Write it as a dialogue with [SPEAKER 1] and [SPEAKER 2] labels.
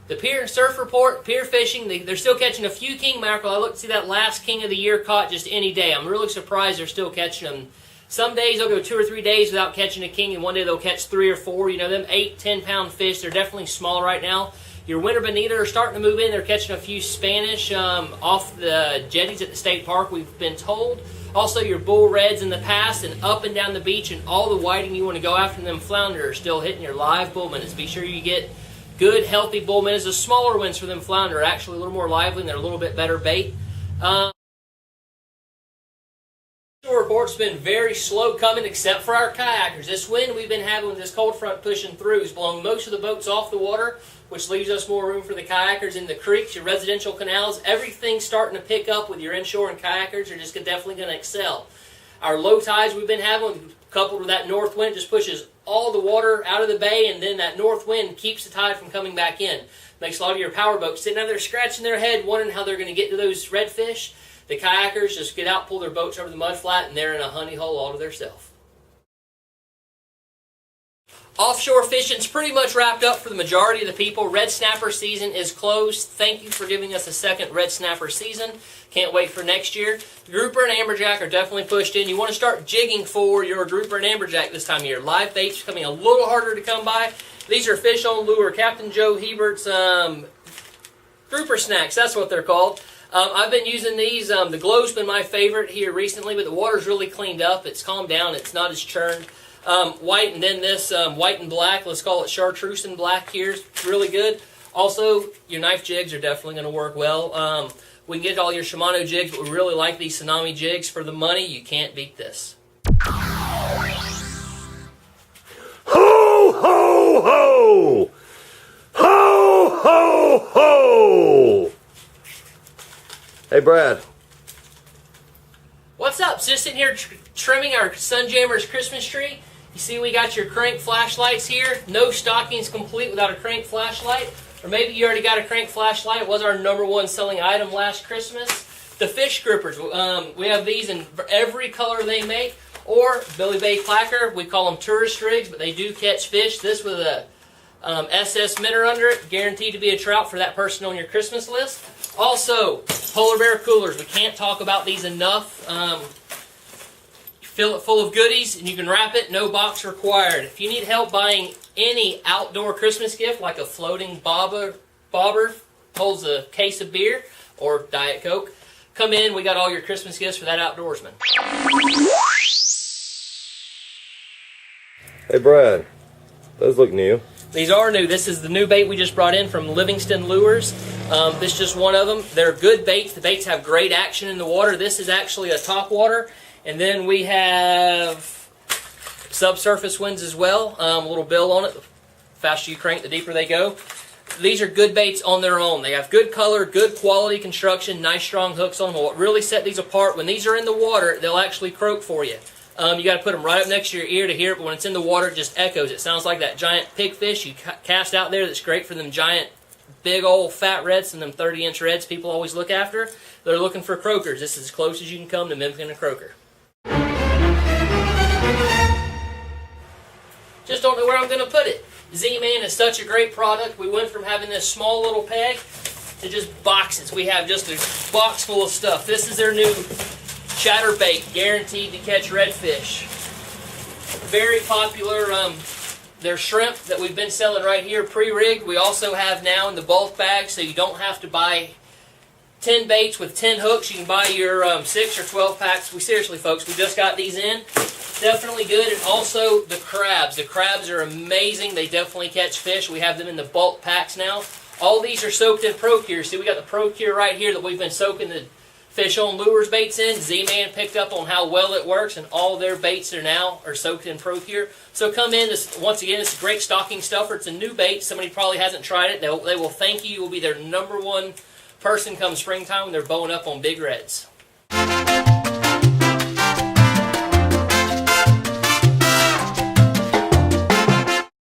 [SPEAKER 1] The pier surf report, pier fishing, they're still catching a few king mackerel. I look to see that last king of the year caught just any day. I'm really surprised they're still catching them. Some days they'll go 2 or 3 days without catching a king, and one day they'll catch 3 or 4. You know, them 8, 10-pound fish, they're definitely smaller right now. Your winter bonita are starting to move in. They're catching a few Spanish off the jetties at the state park, we've been told. Also, your bull reds in the past and up and down the beach, and all the whiting you want to go after them flounder are still hitting your live bull minnows. Be sure you get good, healthy bull minnows. The smaller ones for them flounder are actually a little more lively and they're a little bit better bait. The report's been very slow coming except for our kayakers. This wind we've been having with this cold front pushing through has blown most of the boats off the water, which leaves us more room for the kayakers in the creeks, your residential canals. Everything's starting to pick up with your inshore, and kayakers are just definitely going to excel. Our low tides we've been having, coupled with that north wind, just pushes all the water out of the bay, and then that north wind keeps the tide from coming back in. Makes a lot of your power boats sitting out there scratching their head, wondering how they're going to get to those redfish. The kayakers just get out, pull their boats over the mud flat, and they're in a honey hole all to themselves. Offshore fishing's pretty much wrapped up for the majority of the people. Red snapper season is closed. Thank you for giving us a second red snapper season. Can't wait for next year. Grouper and amberjack are definitely pushed in. You want to start jigging for your grouper and amberjack this time of year. Live bait's becoming a little harder to come by. These are fish on lure. Captain Joe Hebert's grouper snacks, that's what they're called. I've been using these. The glow's been my favorite here recently, but the water's really cleaned up. It's calmed down. It's not as churned. White, and then this white and black, let's call it chartreuse and black here, is really good. Also, your knife jigs are definitely going to work well. We can get all your Shimano jigs, but we really like these Tsunami jigs. For the money, you can't beat this.
[SPEAKER 2] Ho, ho, ho! Ho, ho, ho! Hey, Brad.
[SPEAKER 1] What's up? Just sitting here trimming our Sunjammers Christmas tree. You see we got your crank flashlights here. No stockings complete without a crank flashlight. Or maybe you already got a crank flashlight. It was our #1 selling item last Christmas. The fish grippers. We have these in every color they make. Or Billy Bay Clacker. We call them tourist rigs, but they do catch fish. This with a SS minnow under it. Guaranteed to be a trout for that person on your Christmas list. Also, polar bear coolers. We can't talk about these enough. Fill it full of goodies, and you can wrap it. No box required. If you need help buying any outdoor Christmas gift, like a floating bobber holds a case of beer or Diet Coke, come in. We got all your Christmas gifts for that outdoorsman.
[SPEAKER 2] Hey, Brad. Those look new.
[SPEAKER 1] These are new. This is the new bait we just brought in from Livingston Lures. This is just one of them. They're good baits. The baits have great action in the water. This is actually a top water. And then we have subsurface winds as well. A little bill on it. The faster you crank, the deeper they go. These are good baits on their own. They have good color, good quality construction, nice strong hooks on them. What really set these apart, when these are in the water, they'll actually croak for you. You got to put them right up next to your ear to hear it, but when it's in the water, it just echoes. It sounds like that giant pigfish you cast out there that's great for them giant, big old fat reds and them 30-inch reds people always look after. They're looking for croakers. This is as close as you can come to mimicking a croaker. Just don't know where I'm going to put it. Z-Man is such a great product. We went from having this small little peg to just boxes. We have just a box full of stuff. This is their new chatterbait, guaranteed to catch redfish. Very popular. Their shrimp that we've been selling right here, pre-rigged, we also have now in the bulk bag, so you don't have to buy 10 baits with 10 hooks. You can buy your 6 or 12 packs. We seriously, folks, we just got these in. Definitely good. And also the crabs. The crabs are amazing. They definitely catch fish. We have them in the bulk packs now. All these are soaked in ProCure. See, we got the ProCure right here that we've been soaking the fish on lures baits in. Z-Man picked up on how well it works, and all their baits are soaked in ProCure. So come in. Once again, it's a great stocking stuffer. It's a new bait. Somebody probably hasn't tried it. They will thank you. You will be their #1 person come springtime when they're bowing up on big reds.